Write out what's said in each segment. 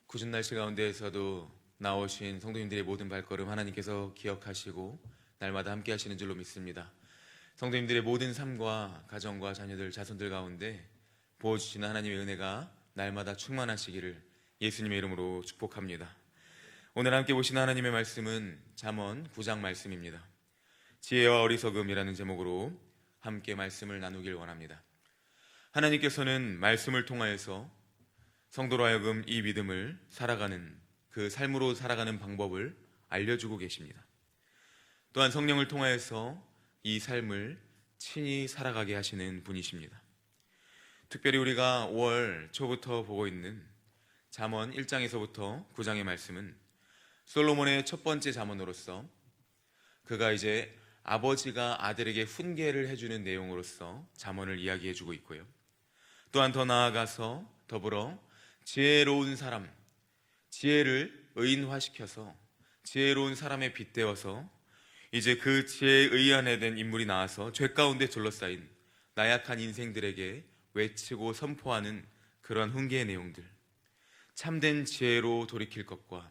궂은 날씨 가운데에서도 나오신 성도님들의 모든 발걸음 하나님께서 기억하시고 날마다 함께 하시는 줄로 믿습니다. 성도님들의 모든 삶과 가정과 자녀들, 자손들 가운데 부어주시는 하나님의 은혜가 날마다 충만하시기를 예수님의 이름으로 축복합니다. 오늘 함께 보시는 하나님의 말씀은 잠언 9장 말씀입니다. 지혜와 어리석음이라는 제목으로 함께 말씀을 나누길 원합니다. 하나님께서는 말씀을 통하여서 성도로 하여금 이 믿음을 살아가는, 그 삶으로 살아가는 방법을 알려주고 계십니다. 또한 성령을 통하여서 이 삶을 친히 살아가게 하시는 분이십니다. 특별히 우리가 5월 초부터 보고 있는 잠언 1장에서부터 9장의 말씀은 솔로몬의 첫 번째 잠언으로서 그가 이제 아버지가 아들에게 훈계를 해주는 내용으로서 잠언을 이야기해주고 있고요. 또한 더 나아가서 더불어 지혜로운 사람, 지혜를 의인화시켜서 지혜로운 사람에 빗대어서 이제 그 지혜에 의한해된 인물이 나와서 죄 가운데 둘러싸인 나약한 인생들에게 외치고 선포하는 그러한 훈계의 내용들, 참된 지혜로 돌이킬 것과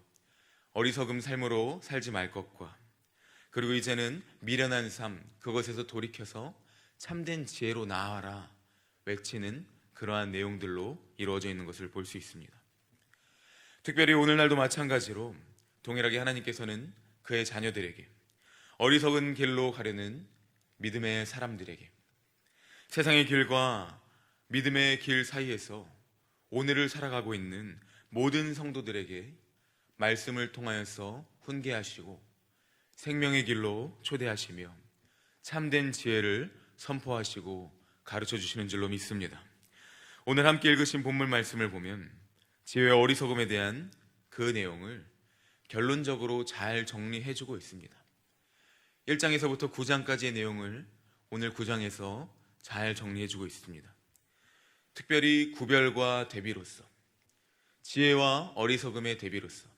어리석음 삶으로 살지 말 것과, 그리고 이제는 미련한 삶, 그것에서 돌이켜서 참된 지혜로 나아라 외치는 그러한 내용들로 이루어져 있는 것을 볼 수 있습니다. 특별히 오늘날도 마찬가지로 동일하게 하나님께서는 그의 자녀들에게, 어리석은 길로 가려는 믿음의 사람들에게, 세상의 길과 믿음의 길 사이에서 오늘을 살아가고 있는 모든 성도들에게 말씀을 통하여서 훈계하시고 생명의 길로 초대하시며 참된 지혜를 선포하시고 가르쳐 주시는 줄로 믿습니다. 오늘 함께 읽으신 본문 말씀을 보면 지혜와 어리석음에 대한 그 내용을 결론적으로 잘 정리해주고 있습니다. 1장에서부터 9장까지의 내용을 오늘 9장에서 잘 정리해주고 있습니다. 특별히 구별과 대비로서, 지혜와 어리석음의 대비로서,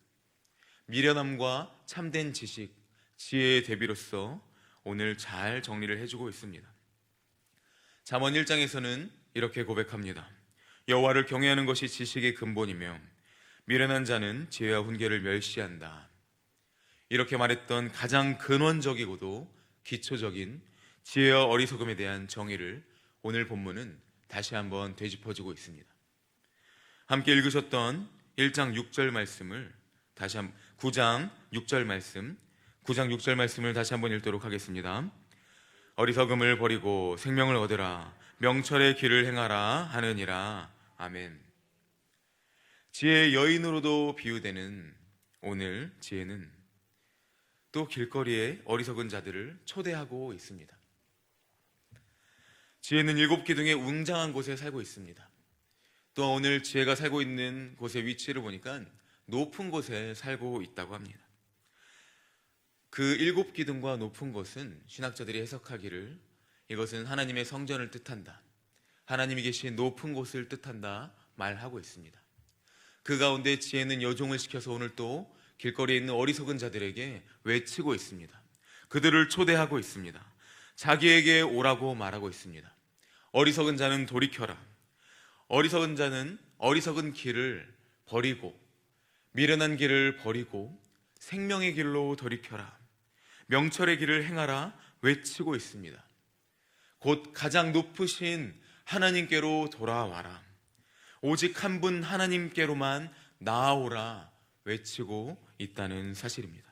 미련함과 참된 지식, 지혜의 대비로서 오늘 잘 정리를 해주고 있습니다. 잠언 1장에서는 이렇게 고백합니다. 여호와를 경외하는 것이 지식의 근본이며 미련한 자는 지혜와 훈계를 멸시한다. 이렇게 말했던 가장 근원적이고도 기초적인 지혜와 어리석음에 대한 정의를 오늘 본문은 다시 한번 되짚어주고 있습니다. 함께 읽으셨던 1장 6절 말씀을 다시 한번 9장 6절 말씀을 다시 한번 읽도록 하겠습니다. 어리석음을 버리고 생명을 얻으라, 명철의 길을 행하라 하느니라. 아멘. 지혜의 여인으로도 비유되는 오늘 지혜는 또 길거리에 어리석은 자들을 초대하고 있습니다. 지혜는 7기둥의 웅장한 곳에 살고 있습니다. 또 오늘 지혜가 살고 있는 곳의 위치를 보니까 높은 곳에 살고 있다고 합니다. 그 7기둥과 높은 곳은 신학자들이 해석하기를 이것은 하나님의 성전을 뜻한다, 하나님이 계신 높은 곳을 뜻한다 말하고 있습니다. 그 가운데 지혜는 여종을 시켜서 오늘 또 길거리에 있는 어리석은 자들에게 외치고 있습니다. 그들을 초대하고 있습니다. 자기에게 오라고 말하고 있습니다. 어리석은 자는 돌이켜라. 어리석은 자는 어리석은 길을 버리고 미련한 길을 버리고 생명의 길로 돌이켜라. 명철의 길을 행하라 외치고 있습니다. 곧 가장 높으신 하나님께로 돌아와라. 오직 한 분 하나님께로만 나아오라 외치고 있다는 사실입니다.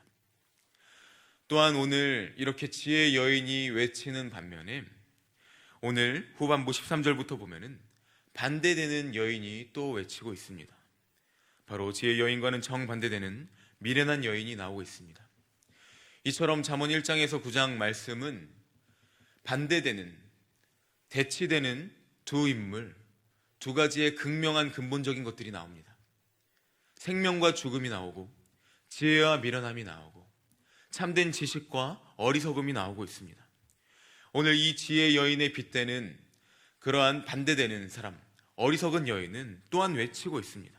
또한 오늘 이렇게 지혜의 여인이 외치는 반면에 오늘 후반부 13절부터 보면은 반대되는 여인이 또 외치고 있습니다. 바로 지혜의 여인과는 정반대되는 미련한 여인이 나오고 있습니다. 이처럼 잠언 1장에서 9장 말씀은 반대되는, 대치되는 두 인물, 두 가지의 극명한 근본적인 것들이 나옵니다. 생명과 죽음이 나오고 지혜와 미련함이 나오고 참된 지식과 어리석음이 나오고 있습니다. 오늘 이 지혜 여인의 빗대는 그러한 반대되는 사람, 어리석은 여인은 또한 외치고 있습니다.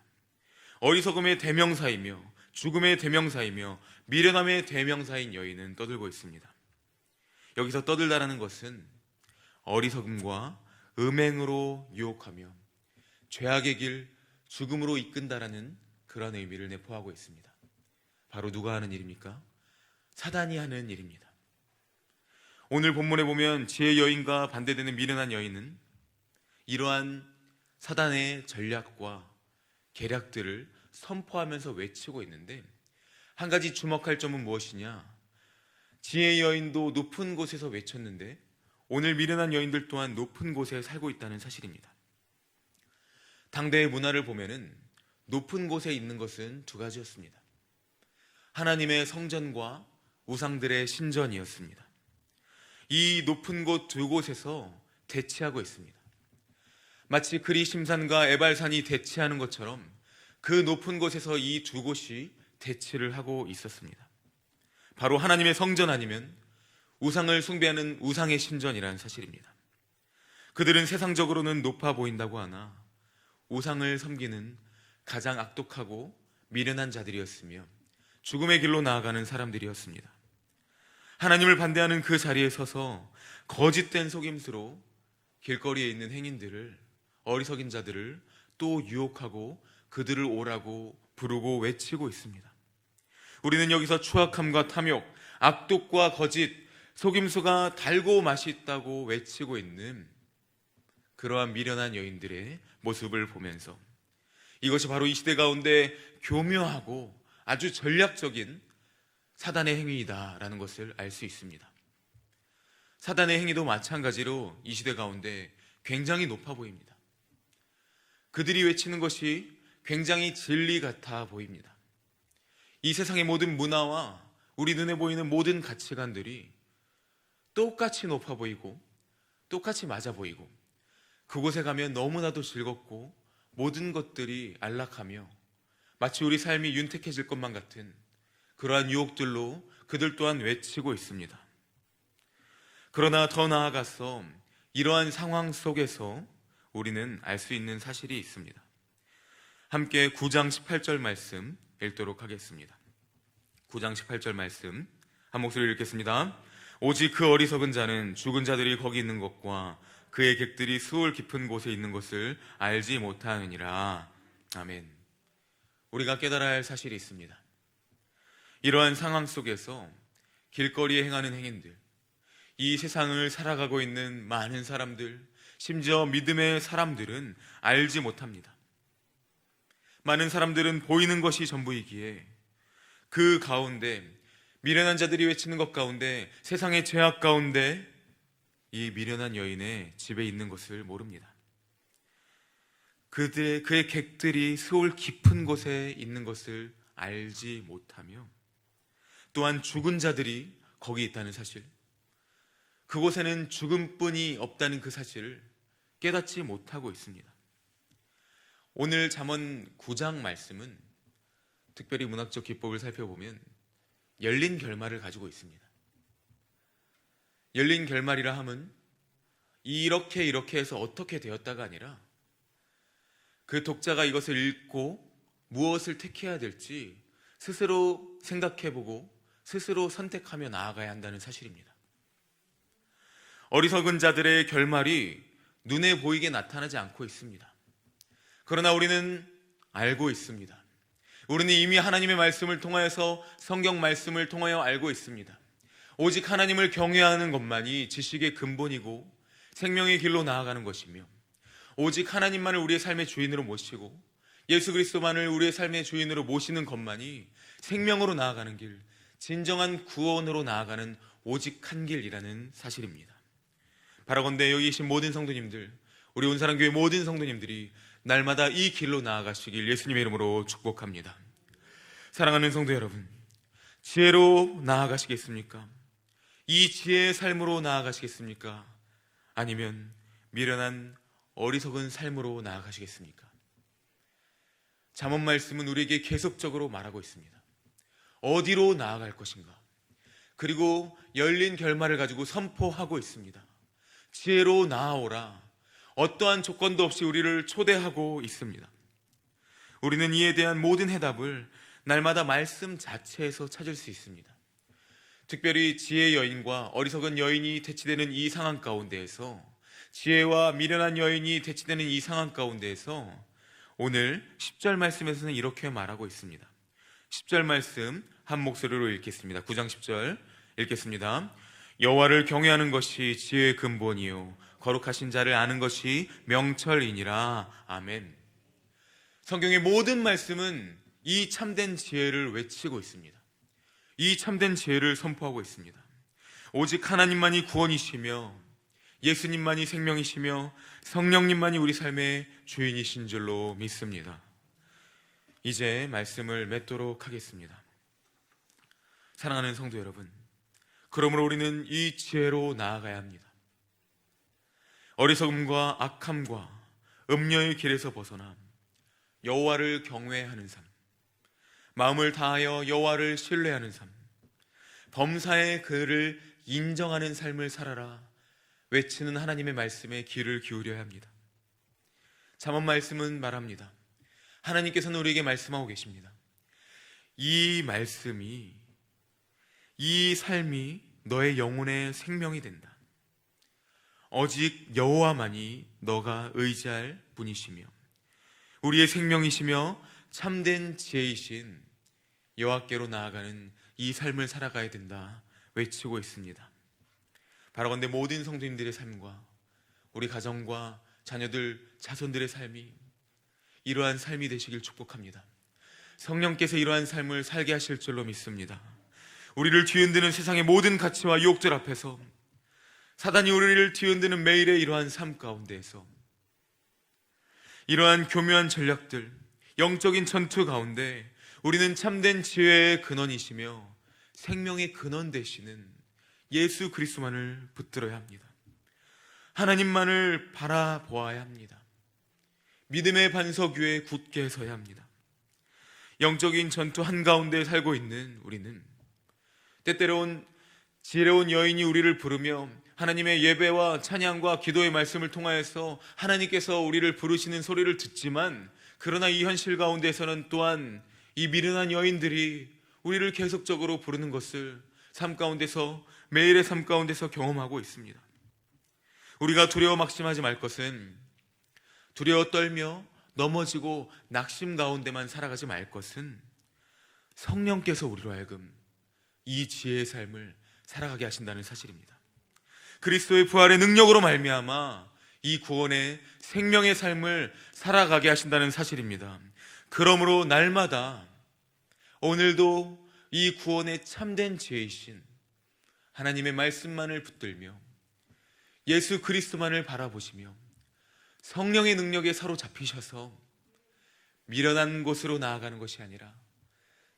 어리석음의 대명사이며 죽음의 대명사이며 미련함의 대명사인 여인은 떠들고 있습니다. 여기서 떠들다라는 것은 어리석음과 음행으로 유혹하며 죄악의 길, 죽음으로 이끈다라는 그런 의미를 내포하고 있습니다. 바로 누가 하는 일입니까? 사단이 하는 일입니다. 오늘 본문에 보면 지혜의 여인과 반대되는 미련한 여인은 이러한 사단의 전략과 계략들을 선포하면서 외치고 있는데, 한 가지 주목할 점은 무엇이냐? 지혜의 여인도 높은 곳에서 외쳤는데 오늘 미련한 여인들 또한 높은 곳에 살고 있다는 사실입니다. 당대의 문화를 보면은 높은 곳에 있는 것은 두 가지였습니다. 하나님의 성전과 우상들의 신전이었습니다. 이 높은 곳 두 곳에서 대치하고 있습니다. 마치 그리심산과 에발산이 대치하는 것처럼 그 높은 곳에서 이 두 곳이 대치를 하고 있었습니다. 바로 하나님의 성전 아니면 우상을 숭배하는 우상의 신전이라는 사실입니다. 그들은 세상적으로는 높아 보인다고 하나 우상을 섬기는 가장 악독하고 미련한 자들이었으며 죽음의 길로 나아가는 사람들이었습니다. 하나님을 반대하는 그 자리에 서서 거짓된 속임수로 길거리에 있는 행인들을, 어리석인 자들을 또 유혹하고 그들을 오라고 부르고 외치고 있습니다. 우리는 여기서 추악함과 탐욕, 악독과 거짓, 속임수가 달고 맛있다고 외치고 있는 그러한 미련한 여인들의 모습을 보면서 이것이 바로 이 시대 가운데 교묘하고 아주 전략적인 사단의 행위이다라는 것을 알 수 있습니다. 사단의 행위도 마찬가지로 이 시대 가운데 굉장히 높아 보입니다. 그들이 외치는 것이 굉장히 진리 같아 보입니다. 이 세상의 모든 문화와 우리 눈에 보이는 모든 가치관들이 똑같이 높아 보이고 똑같이 맞아 보이고 그곳에 가면 너무나도 즐겁고 모든 것들이 안락하며 마치 우리 삶이 윤택해질 것만 같은 그러한 유혹들로 그들 또한 외치고 있습니다. 그러나 더 나아가서 이러한 상황 속에서 우리는 알 수 있는 사실이 있습니다. 함께 9장 18절 말씀 읽도록 하겠습니다. 9장 18절 말씀 한 목소리로 읽겠습니다. 오직 그 어리석은 자는 죽은 자들이 거기 있는 것과 그의 객들이 수월 깊은 곳에 있는 것을 알지 못하느니라. 아멘. 우리가 깨달아야 할 사실이 있습니다. 이러한 상황 속에서 길거리에 행하는 행인들, 이 세상을 살아가고 있는 많은 사람들, 심지어 믿음의 사람들은 알지 못합니다. 많은 사람들은 보이는 것이 전부이기에 그 가운데 미련한 자들이 외치는 것 가운데 세상의 죄악 가운데 이 미련한 여인의 집에 있는 것을 모릅니다. 그의 객들이 수월 깊은 곳에 있는 것을 알지 못하며 또한 죽은 자들이 거기 있다는 사실, 그곳에는 죽음뿐이 없다는 그 사실을 깨닫지 못하고 있습니다. 오늘 잠언 9장 말씀은 특별히 문학적 기법을 살펴보면 열린 결말을 가지고 있습니다. 열린 결말이라 함은 이렇게 해서 어떻게 되었다가 아니라 그 독자가 이것을 읽고 무엇을 택해야 될지 스스로 생각해보고 스스로 선택하며 나아가야 한다는 사실입니다. 어리석은 자들의 결말이 눈에 보이게 나타나지 않고 있습니다. 그러나 우리는 알고 있습니다. 우리는 이미 하나님의 말씀을 통하여서 성경 말씀을 통하여 알고 있습니다. 오직 하나님을 경외하는 것만이 지식의 근본이고 생명의 길로 나아가는 것이며 오직 하나님만을 우리의 삶의 주인으로 모시고 예수 그리스도만을 우리의 삶의 주인으로 모시는 것만이 생명으로 나아가는 길, 진정한 구원으로 나아가는 오직 한 길이라는 사실입니다. 바라건대 여기 계신 모든 성도님들, 우리 온사랑교회 모든 성도님들이 날마다 이 길로 나아가시길 예수님의 이름으로 축복합니다. 사랑하는 성도 여러분, 지혜로 나아가시겠습니까? 이 지혜의 삶으로 나아가시겠습니까? 아니면 미련한 어리석은 삶으로 나아가시겠습니까? 잠언 말씀은 우리에게 계속적으로 말하고 있습니다. 어디로 나아갈 것인가? 그리고 열린 결말을 가지고 선포하고 있습니다. 지혜로 나아오라. 어떠한 조건도 없이 우리를 초대하고 있습니다. 우리는 이에 대한 모든 해답을 날마다 말씀 자체에서 찾을 수 있습니다. 특별히 지혜의 여인과 어리석은 여인이 대치되는 이 상황 가운데에서, 지혜와 미련한 여인이 대치되는 이 상황 가운데에서 오늘 10절 말씀에서는 이렇게 말하고 있습니다. 10절 말씀 한 목소리로 읽겠습니다. 9장 10절 읽겠습니다. 여호와를 경외하는 것이 지혜의 근본이요 거룩하신 자를 아는 것이 명철이니라. 아멘. 성경의 모든 말씀은 이 참된 지혜를 외치고 있습니다. 이 참된 지혜를 선포하고 있습니다. 오직 하나님만이 구원이시며 예수님만이 생명이시며 성령님만이 우리 삶의 주인이신 줄로 믿습니다. 이제 말씀을 맺도록 하겠습니다. 사랑하는 성도 여러분, 그러므로 우리는 이 지혜로 나아가야 합니다. 어리석음과 악함과 음녀의 길에서 벗어나 여호와를 경외하는 삶, 마음을 다하여 여호와를 신뢰하는 삶, 범사의 그를 인정하는 삶을 살아라 외치는 하나님의 말씀에 귀를 기울여야 합니다. 잠언 말씀은 말합니다. 하나님께서는 우리에게 말씀하고 계십니다. 이 말씀이, 이 삶이 너의 영혼의 생명이 된다. 오직 여호와만이 너가 의지할 분이시며 우리의 생명이시며 참된 지혜이신 여호와께로 나아가는 이 삶을 살아가야 된다 외치고 있습니다. 바라건대 모든 성도님들의 삶과 우리 가정과 자녀들, 자손들의 삶이 이러한 삶이 되시길 축복합니다. 성령께서 이러한 삶을 살게 하실 줄로 믿습니다. 우리를 뒤흔드는 세상의 모든 가치와 유혹들 앞에서, 사단이 우리를 뒤흔드는 매일의 이러한 삶 가운데에서 이러한 교묘한 전략들, 영적인 전투 가운데 우리는 참된 지혜의 근원이시며 생명의 근원 되시는 예수 그리스도만을 붙들어야 합니다. 하나님만을 바라보아야 합니다. 믿음의 반석 위에 굳게 서야 합니다. 영적인 전투 한가운데 살고 있는 우리는 때때로는 지혜로운 여인이 우리를 부르며 하나님의 예배와 찬양과 기도의 말씀을 통하여서 하나님께서 우리를 부르시는 소리를 듣지만, 그러나 이 현실 가운데서는 또한 이 미련한 여인들이 우리를 계속적으로 부르는 것을 삶 가운데서, 매일의 삶 가운데서 경험하고 있습니다. 우리가 두려워 막심하지 말 것은, 두려워 떨며 넘어지고 낙심 가운데만 살아가지 말 것은 성령께서 우리로 하여금 이 지혜의 삶을 살아가게 하신다는 사실입니다. 그리스도의 부활의 능력으로 말미암아 이 구원의 생명의 삶을 살아가게 하신다는 사실입니다. 그러므로 날마다, 오늘도 이 구원의 참된 지혜이신 하나님의 말씀만을 붙들며 예수 그리스도만을 바라보시며 성령의 능력에 사로잡히셔서 미련한 곳으로 나아가는 것이 아니라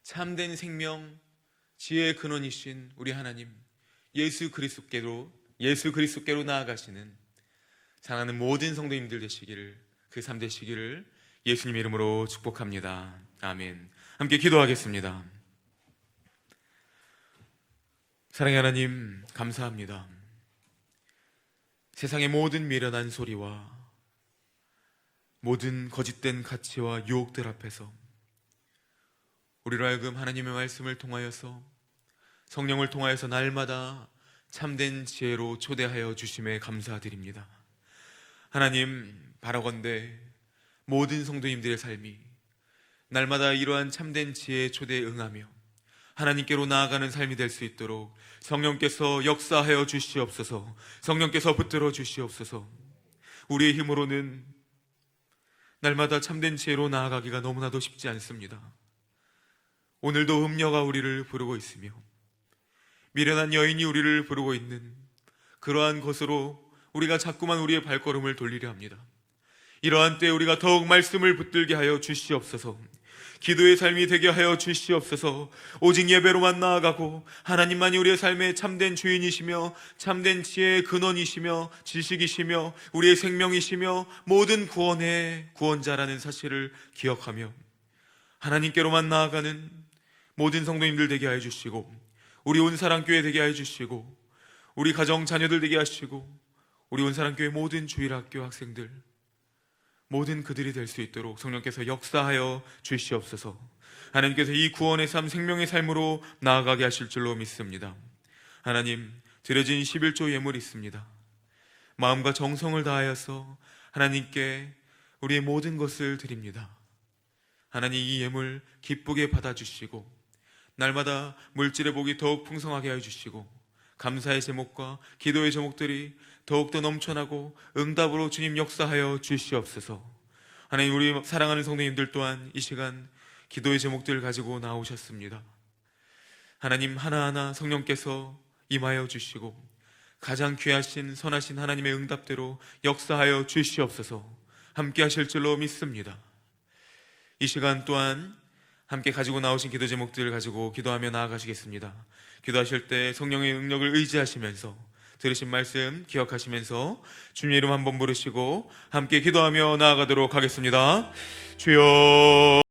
참된 생명, 지혜의 근원이신 우리 하나님 예수 그리스도께로 나아가시는 사랑하는 모든 성도님들 되시기를, 그 삶 되시기를 예수님 이름으로 축복합니다. 아멘. 함께 기도하겠습니다. 사랑의 하나님, 감사합니다. 세상의 모든 미련한 소리와 모든 거짓된 가치와 유혹들 앞에서 우리로 하여금 하나님의 말씀을 통하여서, 성령을 통하여서 날마다 참된 지혜로 초대하여 주심에 감사드립니다. 하나님, 바라건대 모든 성도님들의 삶이 날마다 이러한 참된 지혜의 초대에 응하며 하나님께로 나아가는 삶이 될 수 있도록 성령께서 역사하여 주시옵소서. 성령께서 붙들어 주시옵소서. 우리의 힘으로는 날마다 참된 지혜로 나아가기가 너무나도 쉽지 않습니다. 오늘도 음녀가 우리를 부르고 있으며 미련한 여인이 우리를 부르고 있는 그러한 것으로 우리가 자꾸만 우리의 발걸음을 돌리려 합니다. 이러한 때에 우리가 더욱 말씀을 붙들게 하여 주시옵소서. 기도의 삶이 되게 하여 주시옵소서. 오직 예배로만 나아가고 하나님만이 우리의 삶의 참된 주인이시며 참된 지혜의 근원이시며 지식이시며 우리의 생명이시며 모든 구원의 구원자라는 사실을 기억하며 하나님께로만 나아가는 모든 성도님들 되게 하여 주시고, 우리 온사랑교회 되게 하여 주시고, 우리 가정 자녀들 되게 하시고, 우리 온사랑교회 모든 주일학교 학생들, 모든 그들이 될 수 있도록 성령께서 역사하여 주시옵소서. 하나님께서 이 구원의 삶, 생명의 삶으로 나아가게 하실 줄로 믿습니다. 하나님, 드려진 11조 예물이 있습니다. 마음과 정성을 다하여서 하나님께 우리의 모든 것을 드립니다. 하나님, 이 예물 기쁘게 받아주시고 날마다 물질의 복이 더욱 풍성하게 해주시고 감사의 제목과 기도의 제목들이 더욱더 넘쳐나고 응답으로 주님 역사하여 주시옵소서. 하나님, 우리 사랑하는 성도님들 또한 이 시간 기도의 제목들을 가지고 나오셨습니다. 하나님, 하나하나 성령께서 임하여 주시고 가장 귀하신 선하신 하나님의 응답대로 역사하여 주시옵소서. 함께 하실 줄로 믿습니다. 이 시간 또한 함께 가지고 나오신 기도 제목들을 가지고 기도하며 나아가시겠습니다. 기도하실 때 성령의 능력을 의지하시면서 들으신 말씀 기억하시면서 주님의 이름 한번 부르시고 함께 기도하며 나아가도록 하겠습니다. 주여